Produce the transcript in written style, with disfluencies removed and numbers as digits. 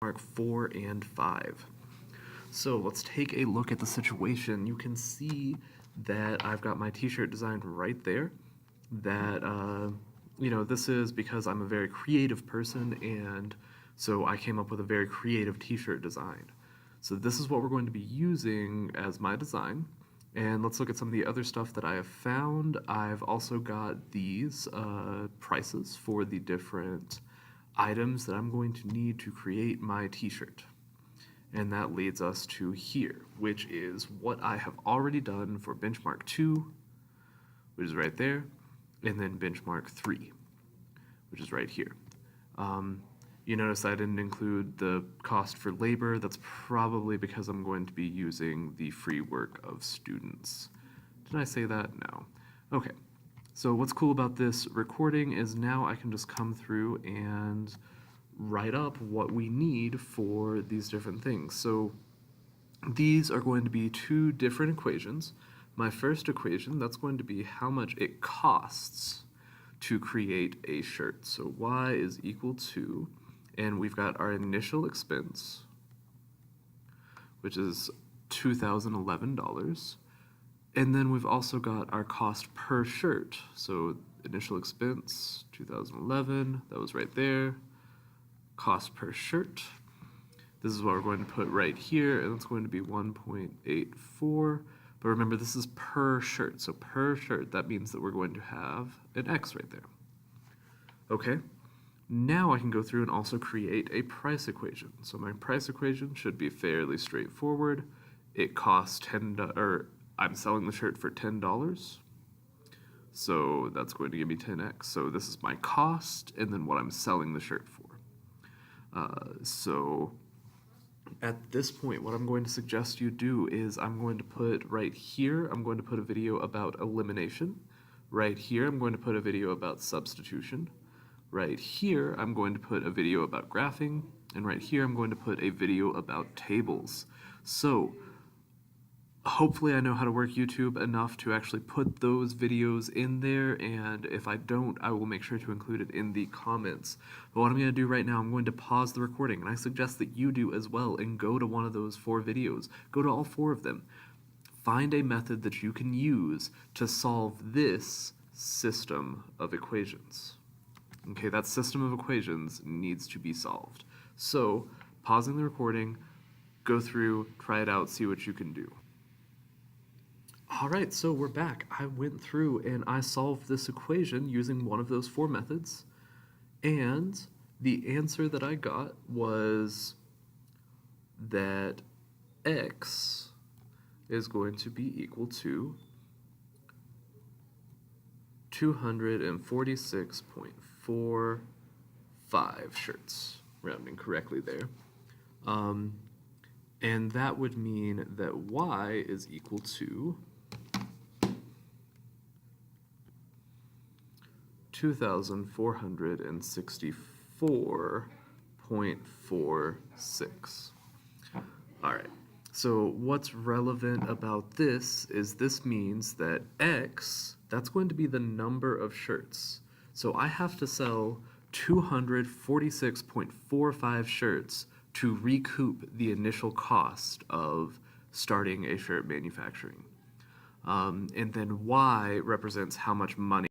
benchmark 4 and 5. So let's take a look at the situation. You can see that I've got my t-shirt designed right there. That, this is because I'm a very creative person, and so I came up with a very creative t-shirt design. So this is what we're going to be using as my design. And let's look at some of the other stuff that I have found. I've also got these prices for the different items that I'm going to need to create my t-shirt. And that leads us to here, which is what I have already done for benchmark 2, which is right there, and then benchmark 3, which is right here. You notice I didn't include the cost for labor. That's probably because I'm going to be using the free work of students. Did I say that? No. Okay. So what's cool about this recording is now I can just come through and write up what we need for these different things. So these are going to be two different equations. My first equation, that's going to be how much it costs to create a shirt. So y is equal to, and we've got our initial expense, which is $2,011. And then we've also got our cost per shirt. So initial expense, 2011, that was right there. Cost per shirt. This is what we're going to put right here, and it's going to be 1.84. But remember, this is per shirt. So per shirt, that means that we're going to have an X right there. Okay, now I can go through and also create a price equation. So my price equation should be fairly straightforward. It costs I'm selling the shirt for $10. So that's going to give me 10x. So this is my cost, and then what I'm selling the shirt for. So at this point, what I'm going to suggest you do is I'm going to put right here, I'm going to put a video about elimination. Right here, I'm going to put a video about substitution. Right here, I'm going to put a video about graphing. And right here, I'm going to put a video about tables. So hopefully I know how to work YouTube enough to actually put those videos in there, and if I don't, I will make sure to include it in the comments. But what I'm going to do right now, I'm going to pause the recording, and I suggest that you do as well, and go to one of those 4 videos. Go to all 4 of them. Find a method that you can use to solve this system of equations. Okay, that system of equations needs to be solved. So, pausing the recording, go through, try it out, see what you can do. All right, so we're back. I went through and I solved this equation using one of those 4 methods, and the answer that I got was that x is going to be equal to 246.45 shirts, rounding correctly there. And that would mean that y is equal to 2,464.46. All right, so what's relevant about this is this means that X, that's going to be the number of shirts. So I have to sell 246.45 shirts to recoup the initial cost of starting a shirt manufacturing. And then Y represents how much money